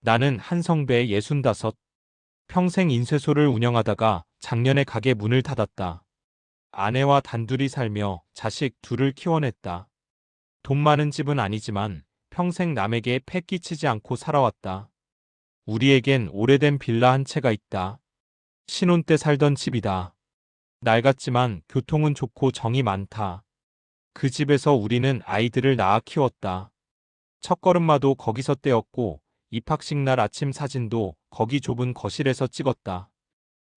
나는 한성배 65. 평생 인쇄소를 운영하다가 작년에 가게 문을 닫았다. 아내와 단둘이 살며 자식 둘을 키워냈다. 돈 많은 집은 아니지만 평생 남에게 패 끼치지 않고 살아왔다. 우리에겐 오래된 빌라 한 채가 있다. 신혼 때 살던 집이다. 낡았지만 교통은 좋고 정이 많다. 그 집에서 우리는 아이들을 낳아 키웠다. 첫걸음마도 거기서 떼었고 입학식 날 아침 사진도 거기 좁은 거실에서 찍었다.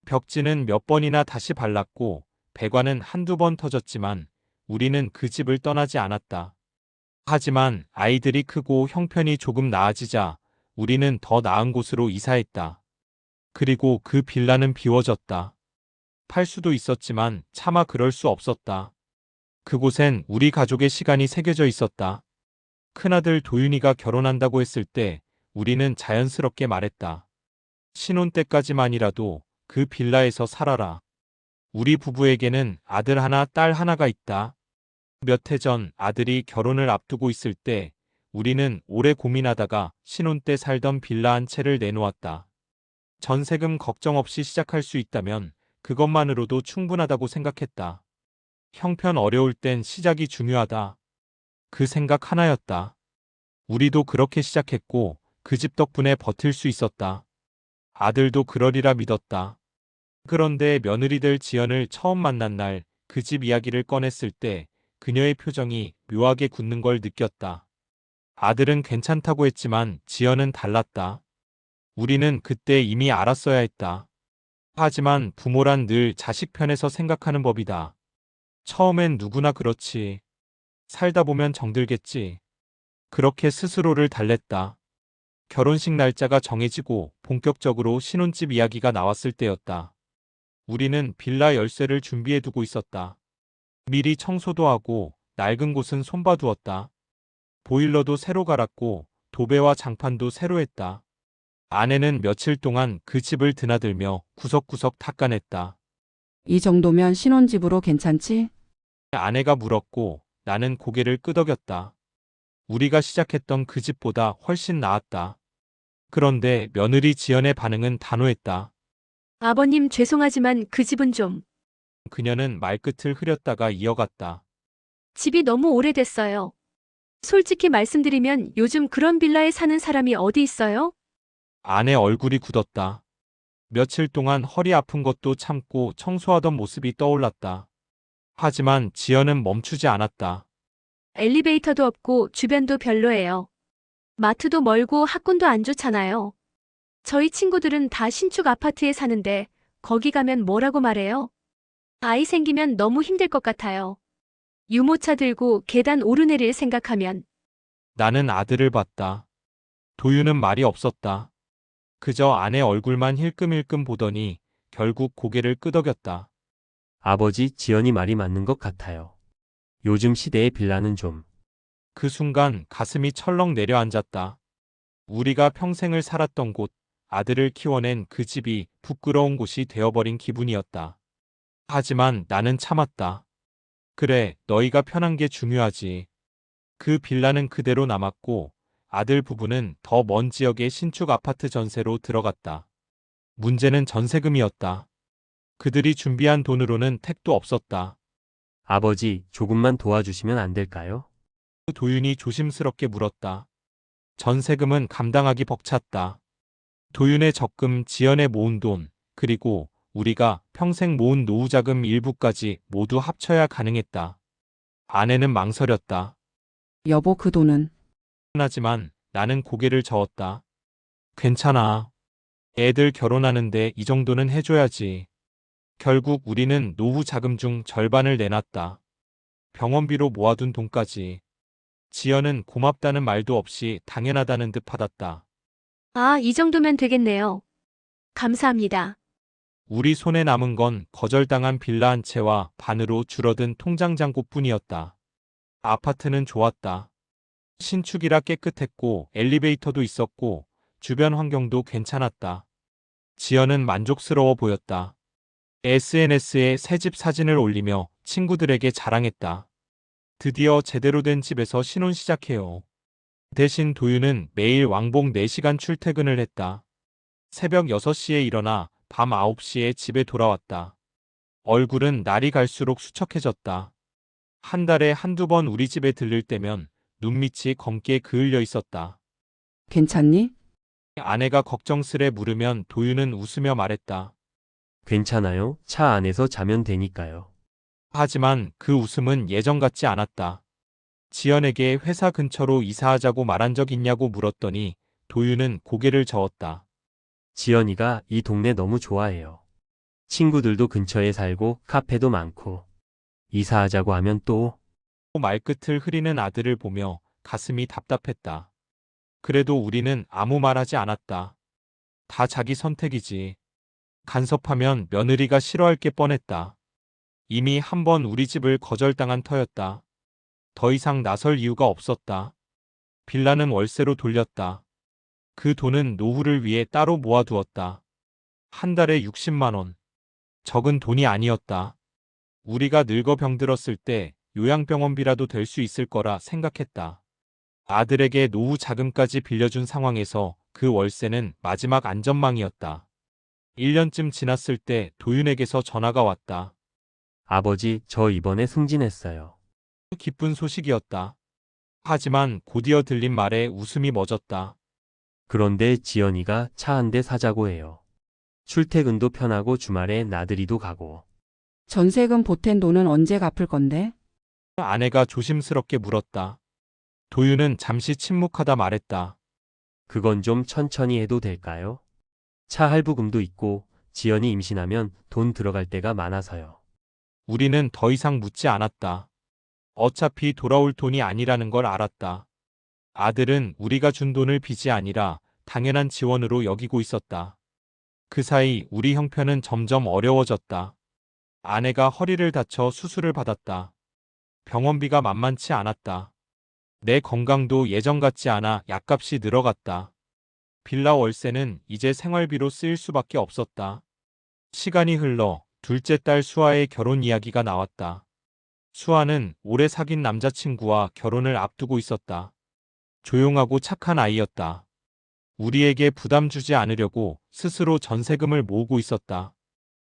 벽지는 몇 번이나 다시 발랐고 배관은 한두 번 터졌지만 우리는 그 집을 떠나지 않았다. 하지만 아이들이 크고 형편이 조금 나아지자 우리는 더 나은 곳으로 이사했다. 그리고 그 빌라는 비워졌다. 팔 수도 있었지만 차마 그럴 수 없었다. 그곳엔 우리 가족의 시간이 새겨져 있었다. 큰아들 도윤이가 결혼한다고 했을 때 우리는 자연스럽게 말했다. 신혼 때까지만이라도 그 빌라에서 살아라. 우리 부부에게는 아들 하나, 딸 하나가 있다. 몇 해 전 아들이 결혼을 앞두고 있을 때 우리는 오래 고민하다가 신혼 때 살던 빌라 한 채를 내놓았다. 전세금 걱정 없이 시작할 수 있다면 그것만으로도 충분하다고 생각했다. 형편 어려울 땐 시작이 중요하다. 그 생각 하나였다. 우리도 그렇게 시작했고 그 집 덕분에 버틸 수 있었다. 아들도 그러리라 믿었다. 그런데 며느리들 지연을 처음 만난 날 그 집 이야기를 꺼냈을 때 그녀의 표정이 묘하게 굳는 걸 느꼈다. 아들은 괜찮다고 했지만 지연은 달랐다. 우리는 그때 이미 알았어야 했다. 하지만 부모란 늘 자식 편에서 생각하는 법이다. 처음엔 누구나 그렇지. 살다 보면 정들겠지. 그렇게 스스로를 달랬다. 결혼식 날짜가 정해지고 본격적으로 신혼집 이야기가 나왔을 때였다. 우리는 빌라 열쇠를 준비해두고 있었다. 미리 청소도 하고 낡은 곳은 손봐두었다. 보일러도 새로 갈았고 도배와 장판도 새로 했다. 아내는 며칠 동안 그 집을 드나들며 구석구석 닦아냈다. 이 정도면 신혼집으로 괜찮지? 아내가 물었고 나는 고개를 끄덕였다. 우리가 시작했던 그 집보다 훨씬 나았다. 그런데 며느리 지연의 반응은 단호했다. 아버님 죄송하지만 그 집은 좀. 그녀는 말끝을 흐렸다가 이어갔다. 집이 너무 오래됐어요. 솔직히 말씀드리면 요즘 그런 빌라에 사는 사람이 어디 있어요? 아내 얼굴이 굳었다. 며칠 동안 허리 아픈 것도 참고 청소하던 모습이 떠올랐다. 하지만 지연은 멈추지 않았다. 엘리베이터도 없고 주변도 별로예요. 마트도 멀고 학군도 안 좋잖아요. 저희 친구들은 다 신축 아파트에 사는데 거기 가면 뭐라고 말해요? 아이 생기면 너무 힘들 것 같아요. 유모차 들고 계단 오르내릴 생각하면. 나는 아들을 봤다. 도유는 말이 없었다. 그저 아내 얼굴만 힐끔힐끔 보더니 결국 고개를 끄덕였다. 아버지, 지연이 말이 맞는 것 같아요. 요즘 시대의 빌라는 좀. 그 순간 가슴이 철렁 내려앉았다. 우리가 평생을 살았던 곳, 아들을 키워낸 그 집이 부끄러운 곳이 되어버린 기분이었다. 하지만 나는 참았다. 그래, 너희가 편한 게 중요하지. 그 빌라는 그대로 남았고 아들 부부는 더 먼 지역의 신축 아파트 전세로 들어갔다. 문제는 전세금이었다. 그들이 준비한 돈으로는 택도 없었다. 아버지, 조금만 도와주시면 안 될까요? 도윤이 조심스럽게 물었다. 전세금은 감당하기 벅찼다. 도윤의 적금, 지연의 모은 돈, 그리고 우리가 평생 모은 노후자금 일부까지 모두 합쳐야 가능했다. 아내는 망설였다. 여보, 그 돈은 하지만 나는 고개를 저었다. 괜찮아. 애들 결혼하는데 이 정도는 해줘야지. 결국 우리는 노후 자금 중 절반을 내놨다. 병원비로 모아둔 돈까지. 지연은 고맙다는 말도 없이 당연하다는 듯 받았다. 아, 이 정도면 되겠네요. 감사합니다. 우리 손에 남은 건 거절당한 빌라 한 채와 반으로 줄어든 통장 잔고뿐이었다. 아파트는 좋았다. 신축이라 깨끗했고 엘리베이터도 있었고 주변 환경도 괜찮았다. 지연은 만족스러워 보였다. SNS에 새집 사진을 올리며 친구들에게 자랑했다. 드디어 제대로 된 집에서 신혼 시작해요. 대신 도윤은 매일 왕복 4시간 출퇴근을 했다. 새벽 6시에 일어나 밤 9시에 집에 돌아왔다. 얼굴은 날이 갈수록 수척해졌다. 한 달에 한두 번 우리 집에 들를 때면 눈밑이 검게 그을려 있었다. 괜찮니? 아내가 걱정스레 물으면 도윤은 웃으며 말했다. 괜찮아요. 차 안에서 자면 되니까요. 하지만 그 웃음은 예전 같지 않았다. 지연에게 회사 근처로 이사하자고 말한 적 있냐고 물었더니 도윤은 고개를 저었다. 지연이가 이 동네 너무 좋아해요. 친구들도 근처에 살고 카페도 많고. 이사하자고 하면 또 말끝을 흐리는 아들을 보며 가슴이 답답했다. 그래도 우리는 아무 말하지 않았다. 다 자기 선택이지. 간섭하면 며느리가 싫어할 게 뻔했다. 이미 한 번 우리 집을 거절당한 터였다. 더 이상 나설 이유가 없었다. 빌라는 월세로 돌렸다. 그 돈은 노후를 위해 따로 모아두었다. 한 달에 60만 원. 적은 돈이 아니었다. 우리가 늙어 병들었을 때 요양병원비라도 될 수 있을 거라 생각했다. 아들에게 노후 자금까지 빌려준 상황에서 그 월세는 마지막 안전망이었다. 1년쯤 지났을 때 도윤에게서 전화가 왔다. 아버지, 저 이번에 승진했어요. 기쁜 소식이었다. 하지만 곧이어 들린 말에 웃음이 멎었다. 그런데 지연이가 차 한 대 사자고 해요. 출퇴근도 편하고 주말에 나들이도 가고. 전세금 보탠 돈은 언제 갚을 건데? 아내가 조심스럽게 물었다. 도윤은 잠시 침묵하다 말했다. 그건 좀 천천히 해도 될까요? 차 할부금도 있고 지연이 임신하면 돈 들어갈 때가 많아서요. 우리는 더 이상 묻지 않았다. 어차피 돌아올 돈이 아니라는 걸 알았다. 아들은 우리가 준 돈을 빚이 아니라 당연한 지원으로 여기고 있었다. 그 사이 우리 형편은 점점 어려워졌다. 아내가 허리를 다쳐 수술을 받았다. 병원비가 만만치 않았다. 내 건강도 예전 같지 않아 약값이 늘어갔다. 빌라 월세는 이제 생활비로 쓰일 수밖에 없었다. 시간이 흘러 둘째 딸 수아의 결혼 이야기가 나왔다. 수아는 오래 사귄 남자친구와 결혼을 앞두고 있었다. 조용하고 착한 아이였다. 우리에게 부담 주지 않으려고 스스로 전세금을 모으고 있었다.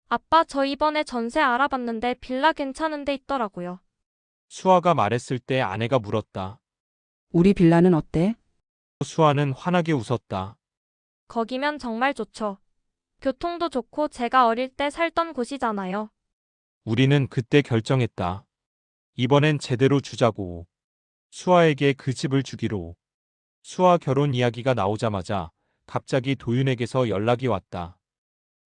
아빠, 저 이번에 전세 알아봤는데 빌라 괜찮은 데 있더라고요. 수아가 말했을 때 아내가 물었다. 우리 빌라는 어때? 수아는 환하게 웃었다. 거기면 정말 좋죠. 교통도 좋고 제가 어릴 때 살던 곳이잖아요. 우리는 그때 결정했다. 이번엔 제대로 주자고. 수아에게 그 집을 주기로. 수아 결혼 이야기가 나오자마자 갑자기 도윤에게서 연락이 왔다.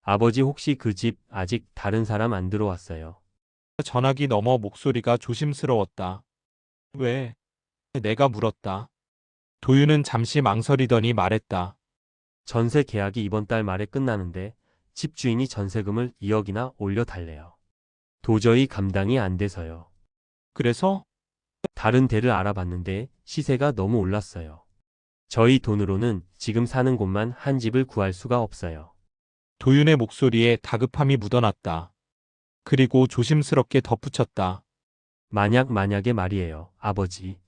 아버지 혹시 그 집 아직 다른 사람 안 들어왔어요? 전화기 너머 목소리가 조심스러웠다. 왜? 내가 물었다. 도윤은 잠시 망설이더니 말했다. 전세 계약이 이번 달 말에 끝나는데 집주인이 전세금을 2억이나 올려달래요. 도저히 감당이 안 돼서요. 그래서? 다른 데를 알아봤는데 시세가 너무 올랐어요. 저희 돈으로는 지금 사는 곳만 한 집을 구할 수가 없어요. 도윤의 목소리에 다급함이 묻어났다. 그리고 조심스럽게 덧붙였다. 만약에 말이에요, 아버지.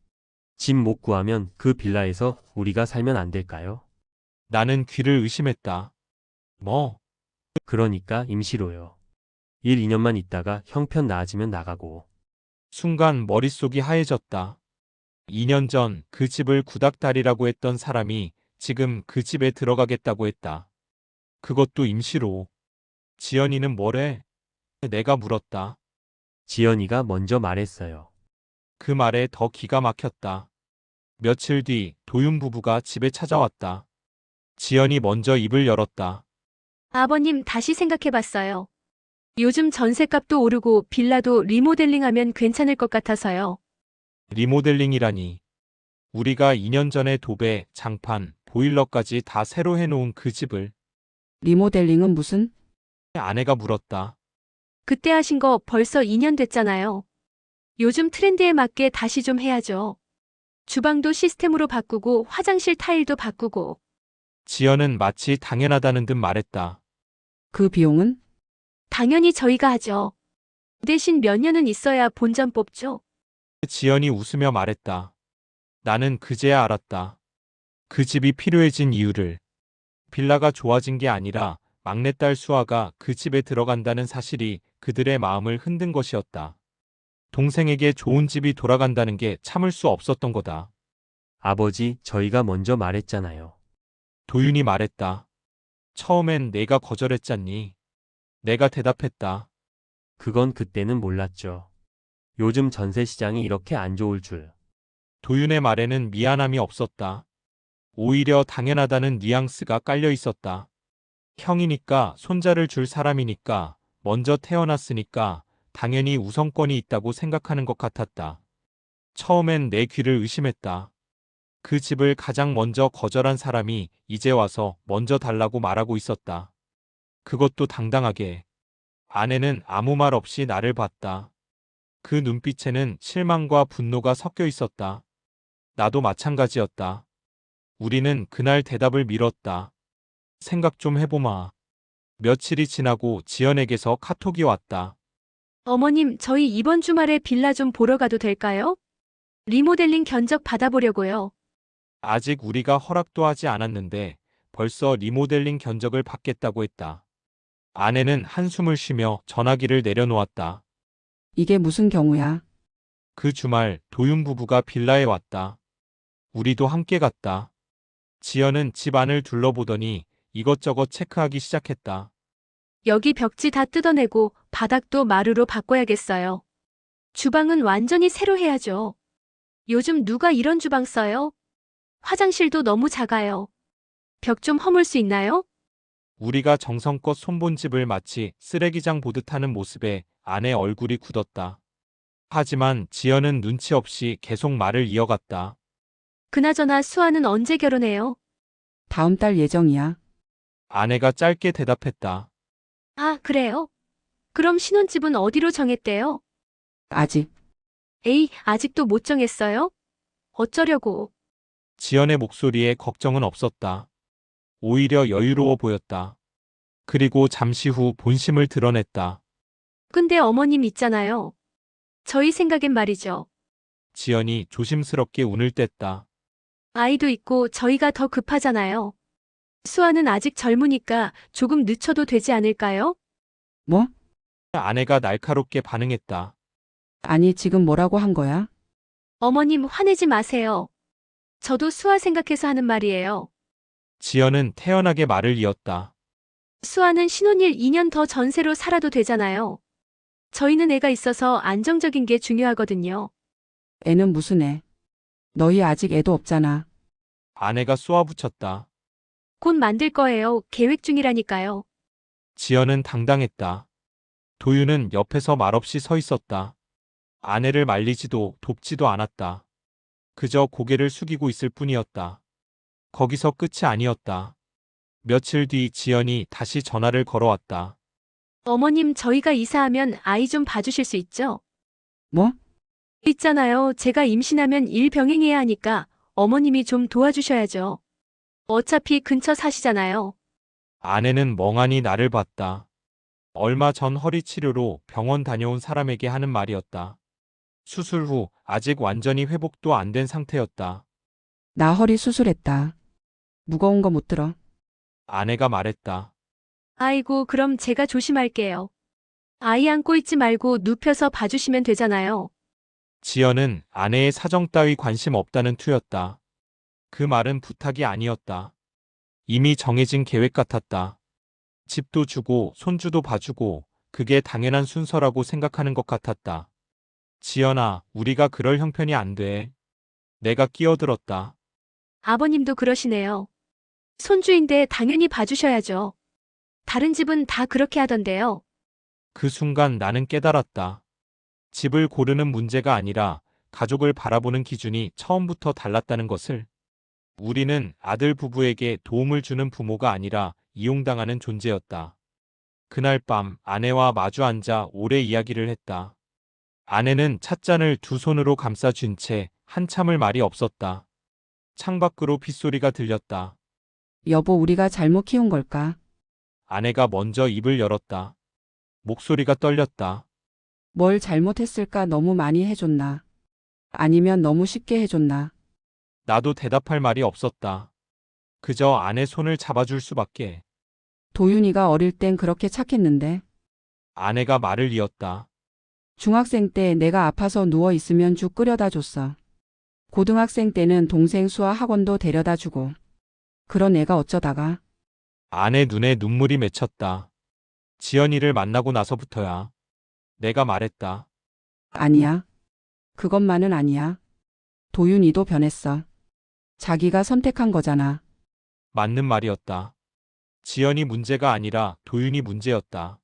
집 못 구하면 그 빌라에서 우리가 살면 안 될까요? 나는 귀를 의심했다. 뭐? 그러니까 임시로요. 1, 2년만 있다가 형편 나아지면 나가고. 순간 머릿속이 하얘졌다. 2년 전 그 집을 구닥다리라고 했던 사람이 지금 그 집에 들어가겠다고 했다. 그것도 임시로. 지연이는 뭐래? 내가 물었다. 지연이가 먼저 말했어요. 그 말에 더 기가 막혔다. 며칠 뒤 도윤 부부가 집에 찾아왔다. 지연이 먼저 입을 열었다. 아버님 다시 생각해봤어요. 요즘 전셋값도 오르고 빌라도 리모델링하면 괜찮을 것 같아서요. 리모델링이라니. 우리가 2년 전에 도배, 장판, 보일러까지 다 새로 해놓은 그 집을. 리모델링은 무슨? 아내가 물었다. 그때 하신 거 벌써 2년 됐잖아요. 요즘 트렌드에 맞게 다시 좀 해야죠. 주방도 시스템으로 바꾸고 화장실 타일도 바꾸고. 지연은 마치 당연하다는 듯 말했다. 그 비용은? 당연히 저희가 하죠. 대신 몇 년은 있어야 본전 뽑죠. 지연이 웃으며 말했다. 나는 그제야 알았다. 그 집이 필요해진 이유를. 빌라가 좋아진 게 아니라 막내딸 수아가 그 집에 들어간다는 사실이 그들의 마음을 흔든 것이었다. 동생에게 좋은 집이 돌아간다는 게 참을 수 없었던 거다. 아버지, 저희가 먼저 말했잖아요. 도윤이 말했다. 처음엔 내가 거절했잖니. 내가 대답했다. 그건 그때는 몰랐죠. 요즘 전세 시장이 이렇게 안 좋을 줄. 도윤의 말에는 미안함이 없었다. 오히려 당연하다는 뉘앙스가 깔려 있었다. 형이니까, 손자를 줄 사람이니까, 먼저 태어났으니까 당연히 우선권이 있다고 생각하는 것 같았다. 처음엔 내 귀를 의심했다. 그 집을 가장 먼저 거절한 사람이 이제 와서 먼저 달라고 말하고 있었다. 그것도 당당하게. 아내는 아무 말 없이 나를 봤다. 그 눈빛에는 실망과 분노가 섞여 있었다. 나도 마찬가지였다. 우리는 그날 대답을 미뤘다. 생각 좀 해보마. 며칠이 지나고 지연에게서 카톡이 왔다. 어머님, 저희 이번 주말에 빌라 좀 보러 가도 될까요? 리모델링 견적 받아보려고요. 아직 우리가 허락도 하지 않았는데 벌써 리모델링 견적을 받겠다고 했다. 아내는 한숨을 쉬며 전화기를 내려놓았다. 이게 무슨 경우야? 그 주말 도윤 부부가 빌라에 왔다. 우리도 함께 갔다. 지연은 집 안을 둘러보더니 이것저것 체크하기 시작했다. 여기 벽지 다 뜯어내고 바닥도 마루로 바꿔야겠어요. 주방은 완전히 새로 해야죠. 요즘 누가 이런 주방 써요? 화장실도 너무 작아요. 벽 좀 허물 수 있나요? 우리가 정성껏 손본 집을 마치 쓰레기장 보듯 하는 모습에 아내 얼굴이 굳었다. 하지만 지연은 눈치 없이 계속 말을 이어갔다. 그나저나 수아는 언제 결혼해요? 다음 달 예정이야. 아내가 짧게 대답했다. 아, 그래요? 그럼 신혼집은 어디로 정했대요? 아직. 에이, 아직도 못 정했어요? 어쩌려고. 지연의 목소리에 걱정은 없었다. 오히려 여유로워 보였다. 그리고 잠시 후 본심을 드러냈다. 근데 어머님 있잖아요. 저희 생각엔 말이죠. 지연이 조심스럽게 운을 뗐다. 아이도 있고 저희가 더 급하잖아요. 수아는 아직 젊으니까 조금 늦춰도 되지 않을까요? 뭐? 아내가 날카롭게 반응했다. 아니, 지금 뭐라고 한 거야? 어머님 화내지 마세요. 저도 수아 생각해서 하는 말이에요. 지연은 태연하게 말을 이었다. 수아는 신혼일 2년 더 전세로 살아도 되잖아요. 저희는 애가 있어서 안정적인 게 중요하거든요. 애는 무슨 애? 너희 아직 애도 없잖아. 아내가 쏘아붙였다. 곧 만들 거예요. 계획 중이라니까요. 지연은 당당했다. 도윤은 옆에서 말없이 서 있었다. 아내를 말리지도 돕지도 않았다. 그저 고개를 숙이고 있을 뿐이었다. 거기서 끝이 아니었다. 며칠 뒤 지연이 다시 전화를 걸어왔다. 어머님, 저희가 이사하면 아이 좀 봐주실 수 있죠? 뭐? 있잖아요. 제가 임신하면 일 병행해야 하니까 어머님이 좀 도와주셔야죠. 어차피 근처 사시잖아요. 아내는 멍하니 나를 봤다. 얼마 전 허리 치료로 병원 다녀온 사람에게 하는 말이었다. 수술 후 아직 완전히 회복도 안 된 상태였다. 나 허리 수술했다. 무거운 거 못 들어. 아내가 말했다. 아이고, 그럼 제가 조심할게요. 아이 안고 있지 말고 눕혀서 봐주시면 되잖아요. 지연은 아내의 사정 따위 관심 없다는 투였다. 그 말은 부탁이 아니었다. 이미 정해진 계획 같았다. 집도 주고 손주도 봐주고 그게 당연한 순서라고 생각하는 것 같았다. 지연아, 우리가 그럴 형편이 안 돼. 내가 끼어들었다. 아버님도 그러시네요. 손주인데 당연히 봐주셔야죠. 다른 집은 다 그렇게 하던데요. 그 순간 나는 깨달았다. 집을 고르는 문제가 아니라 가족을 바라보는 기준이 처음부터 달랐다는 것을. 우리는 아들 부부에게 도움을 주는 부모가 아니라 이용당하는 존재였다. 그날 밤 아내와 마주 앉아 오래 이야기를 했다. 아내는 찻잔을 두 손으로 감싸 쥔 채 한참을 말이 없었다. 창밖으로 빗소리가 들렸다. 여보, 우리가 잘못 키운 걸까? 아내가 먼저 입을 열었다. 목소리가 떨렸다. 뭘 잘못했을까? 너무 많이 해줬나? 아니면 너무 쉽게 해줬나? 나도 대답할 말이 없었다. 그저 아내 손을 잡아줄 수밖에. 도윤이가 어릴 땐 그렇게 착했는데. 아내가 말을 이었다. 중학생 때 내가 아파서 누워 있으면 죽 끓여다 줬어. 고등학생 때는 동생 수화 학원도 데려다 주고. 그런 애가 어쩌다가. 아내 눈에 눈물이 맺혔다. 지연이를 만나고 나서부터야. 내가 말했다. 아니야. 그것만은 아니야. 도윤이도 변했어. 자기가 선택한 거잖아. 맞는 말이었다. 지연이 문제가 아니라 도윤이 문제였다.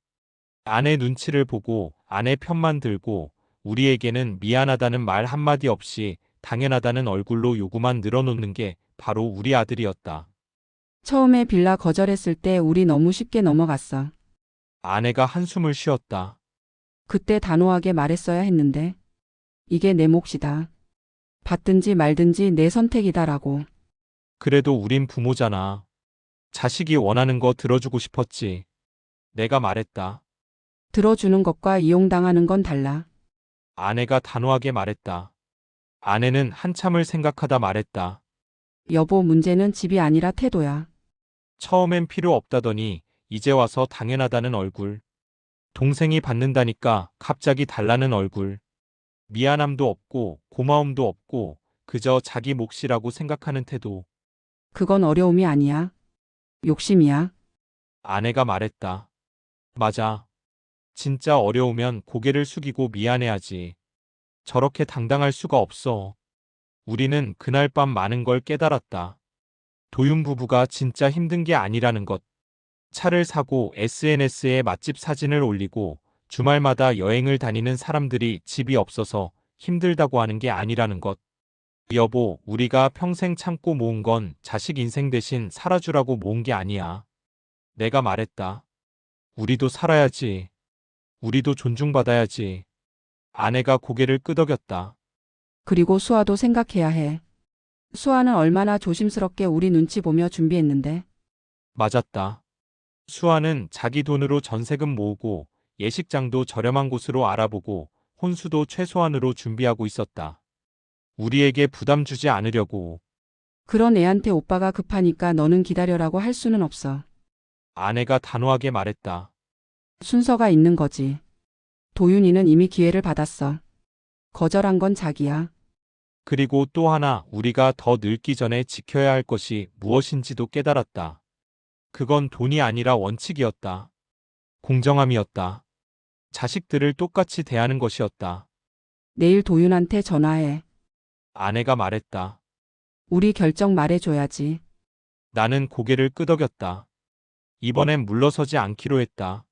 아내 눈치를 보고 아내 편만 들고 우리에게는 미안하다는 말 한마디 없이 당연하다는 얼굴로 요구만 늘어놓는 게 바로 우리 아들이었다. 처음에 빌라 거절했을 때 우리 너무 쉽게 넘어갔어. 아내가 한숨을 쉬었다. 그때 단호하게 말했어야 했는데. 이게 내 몫이다. 받든지 말든지 내 선택이다라고. 그래도 우린 부모잖아. 자식이 원하는 거 들어주고 싶었지. 내가 말했다. 들어주는 것과 이용당하는 건 달라. 아내가 단호하게 말했다. 아내는 한참을 생각하다 말했다. 여보, 문제는 집이 아니라 태도야. 처음엔 필요 없다더니 이제 와서 당연하다는 얼굴. 동생이 받는다니까 갑자기 달라는 얼굴. 미안함도 없고 고마움도 없고 그저 자기 몫이라고 생각하는 태도. 그건 어려움이 아니야. 욕심이야. 아내가 말했다. 맞아. 진짜 어려우면 고개를 숙이고 미안해하지. 저렇게 당당할 수가 없어. 우리는 그날 밤 많은 걸 깨달았다. 도윤 부부가 진짜 힘든 게 아니라는 것. 차를 사고 SNS에 맛집 사진을 올리고 주말마다 여행을 다니는 사람들이 집이 없어서 힘들다고 하는 게 아니라는 것. 여보, 우리가 평생 참고 모은 건 자식 인생 대신 살아주라고 모은 게 아니야. 내가 말했다. 우리도 살아야지. 우리도 존중받아야지. 아내가 고개를 끄덕였다. 그리고 수아도 생각해야 해. 수아는 얼마나 조심스럽게 우리 눈치 보며 준비했는데. 맞았다. 수아는 자기 돈으로 전세금 모으고 예식장도 저렴한 곳으로 알아보고 혼수도 최소한으로 준비하고 있었다. 우리에게 부담 주지 않으려고. 그런 애한테 오빠가 급하니까 너는 기다려라고 할 수는 없어. 아내가 단호하게 말했다. 순서가 있는 거지. 도윤이는 이미 기회를 받았어. 거절한 건 자기야. 그리고 또 하나 우리가 더 늙기 전에 지켜야 할 것이 무엇인지도 깨달았다. 그건 돈이 아니라 원칙이었다. 공정함이었다. 자식들을 똑같이 대하는 것이었다. 내일 도윤한테 전화해. 아내가 말했다. 우리 결정 말해줘야지. 나는 고개를 끄덕였다. 이번엔 물러서지 않기로 했다.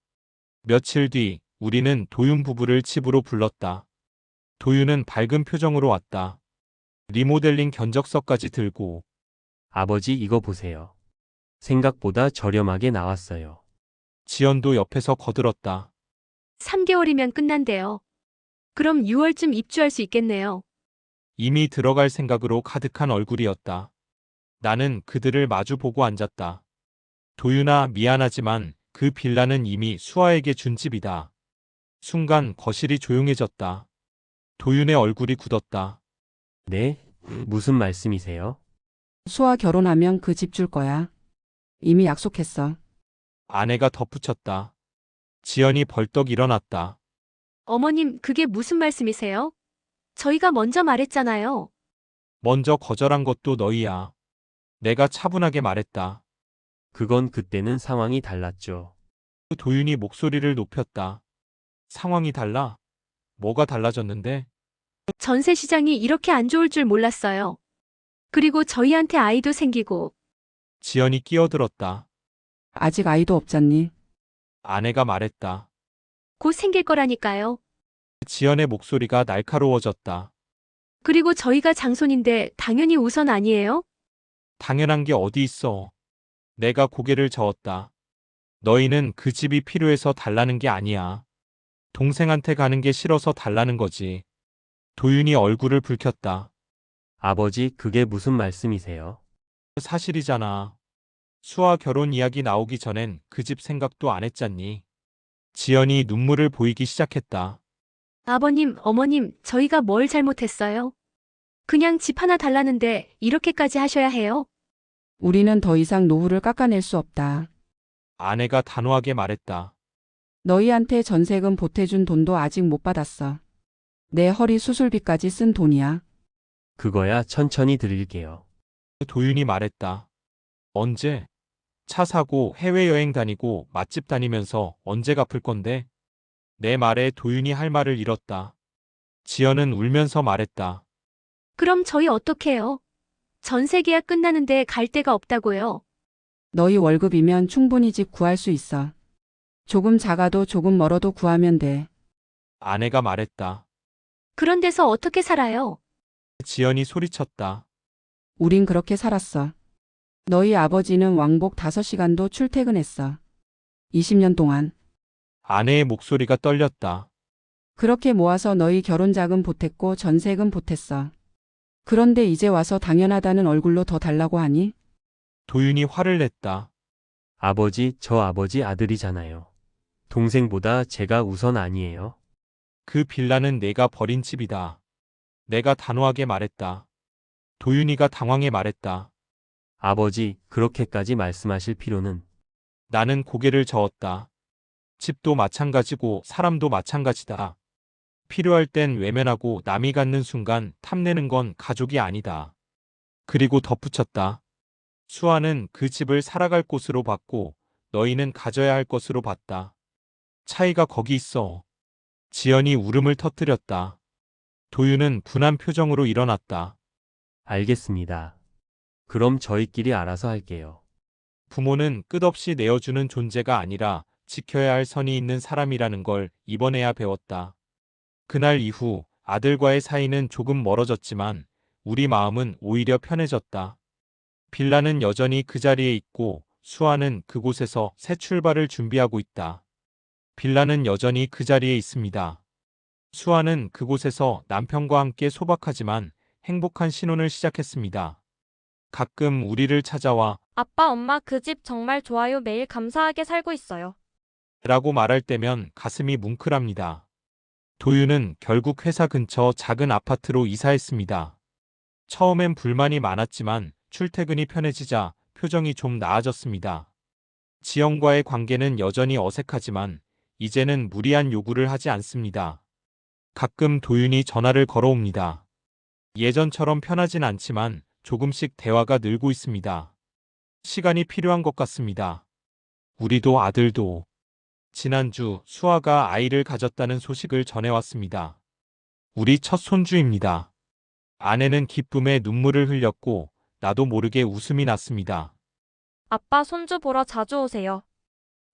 며칠 뒤 우리는 도윤 부부를 집으로 불렀다. 도윤은 밝은 표정으로 왔다. 리모델링 견적서까지 들고. 아버지 이거 보세요. 생각보다 저렴하게 나왔어요. 지연도 옆에서 거들었다. 3개월이면 끝난대요. 그럼 6월쯤 입주할 수 있겠네요. 이미 들어갈 생각으로 가득한 얼굴이었다. 나는 그들을 마주 보고 앉았다. 도윤아, 미안하지만 그 빌라는 이미 수아에게 준 집이다. 순간 거실이 조용해졌다. 도윤의 얼굴이 굳었다. 네? 무슨 말씀이세요? 수아 결혼하면 그 집 줄 거야. 이미 약속했어. 아내가 덧붙였다. 지연이 벌떡 일어났다. 어머님, 그게 무슨 말씀이세요? 저희가 먼저 말했잖아요. 먼저 거절한 것도 너희야. 내가 차분하게 말했다. 그건 그때는 상황이 달랐죠. 도윤이 목소리를 높였다. 상황이 달라? 뭐가 달라졌는데? 전세 시장이 이렇게 안 좋을 줄 몰랐어요. 그리고 저희한테 아이도 생기고. 지연이 끼어들었다. 아직 아이도 없잖니. 아내가 말했다. 곧 생길 거라니까요. 지연의 목소리가 날카로워졌다. 그리고 저희가 장손인데 당연히 우선 아니에요? 당연한 게 어디 있어. 내가 고개를 저었다. 너희는 그 집이 필요해서 달라는 게 아니야. 동생한테 가는 게 싫어서 달라는 거지. 도윤이 얼굴을 붉혔다. 아버지 그게 무슨 말씀이세요? 사실이잖아. 수아 결혼 이야기 나오기 전엔 그 집 생각도 안 했잖니. 지연이 눈물을 보이기 시작했다. 아버님, 어머님, 저희가 뭘 잘못했어요? 그냥 집 하나 달라는데 이렇게까지 하셔야 해요? 우리는 더 이상 노후를 깎아낼 수 없다. 아내가 단호하게 말했다. 너희한테 전세금 보태준 돈도 아직 못 받았어. 내 허리 수술비까지 쓴 돈이야. 그거야 천천히 드릴게요. 도윤이 말했다. 언제? 차 사고 해외여행 다니고 맛집 다니면서 언제 갚을 건데? 내 말에 도윤이 할 말을 잃었다. 지연은 울면서 말했다. 그럼 저희 어떡해요? 전세 계약 끝나는데 갈 데가 없다고요. 너희 월급이면 충분히 집 구할 수 있어. 조금 작아도 조금 멀어도 구하면 돼. 아내가 말했다. 그런 데서 어떻게 살아요? 지연이 소리쳤다. 우린 그렇게 살았어. 너희 아버지는 왕복 5시간도 출퇴근했어. 20년 동안. 아내의 목소리가 떨렸다. 그렇게 모아서 너희 결혼 자금 보탰고 전세금 보탰어. 그런데 이제 와서 당연하다는 얼굴로 더 달라고 하니? 도윤이 화를 냈다. 아버지, 저 아버지 아들이잖아요. 동생보다 제가 우선 아니에요? 그 빌라는 내가 버린 집이다. 내가 단호하게 말했다. 도윤이가 당황해 말했다. 아버지, 그렇게까지 말씀하실 필요는. 나는 고개를 저었다. 집도 마찬가지고 사람도 마찬가지다. 필요할 땐 외면하고 남이 갖는 순간 탐내는 건 가족이 아니다. 그리고 덧붙였다. 수아는 그 집을 살아갈 곳으로 봤고 너희는 가져야 할 것으로 봤다. 차이가 거기 있어. 지연이 울음을 터뜨렸다. 도윤은 분한 표정으로 일어났다. 알겠습니다. 그럼 저희끼리 알아서 할게요. 부모는 끝없이 내어주는 존재가 아니라 지켜야 할 선이 있는 사람이라는 걸 이번에야 배웠다. 그날 이후 아들과의 사이는 조금 멀어졌지만 우리 마음은 오히려 편해졌다. 빌라는 여전히 그 자리에 있고 수아는 그곳에서 새 출발을 준비하고 있다. 빌라는 여전히 그 자리에 있습니다. 수아는 그곳에서 남편과 함께 소박하지만 행복한 신혼을 시작했습니다. 가끔 우리를 찾아와 아빠, 엄마 그 집 정말 좋아요. 매일 감사하게 살고 있어요. 라고 말할 때면 가슴이 뭉클합니다. 도윤은 결국 회사 근처 작은 아파트로 이사했습니다. 처음엔 불만이 많았지만 출퇴근이 편해지자 표정이 좀 나아졌습니다. 지영과의 관계는 여전히 어색하지만 이제는 무리한 요구를 하지 않습니다. 가끔 도윤이 전화를 걸어옵니다. 예전처럼 편하진 않지만 조금씩 대화가 늘고 있습니다. 시간이 필요한 것 같습니다. 우리도 아들도. 지난주 수아가 아이를 가졌다는 소식을 전해왔습니다. 우리 첫 손주입니다. 아내는 기쁨에 눈물을 흘렸고 나도 모르게 웃음이 났습니다. 아빠, 손주 보러 자주 오세요.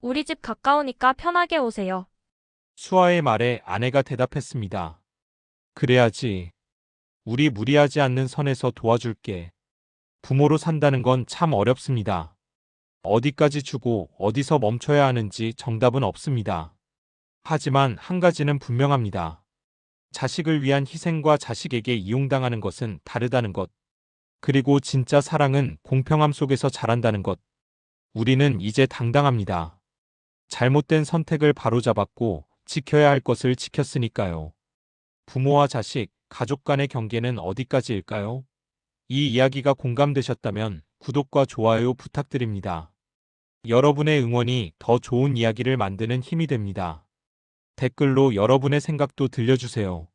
우리 집 가까우니까 편하게 오세요. 수아의 말에 아내가 대답했습니다. 그래야지. 우리 무리하지 않는 선에서 도와줄게. 부모로 산다는 건 참 어렵습니다. 어디까지 주고 어디서 멈춰야 하는지 정답은 없습니다. 하지만 한 가지는 분명합니다. 자식을 위한 희생과 자식에게 이용당하는 것은 다르다는 것. 그리고 진짜 사랑은 공평함 속에서 자란다는 것. 우리는 이제 당당합니다. 잘못된 선택을 바로잡았고 지켜야 할 것을 지켰으니까요. 부모와 자식, 가족 간의 경계는 어디까지일까요? 이 이야기가 공감되셨다면 구독과 좋아요 부탁드립니다. 여러분의 응원이 더 좋은 이야기를 만드는 힘이 됩니다. 댓글로 여러분의 생각도 들려주세요.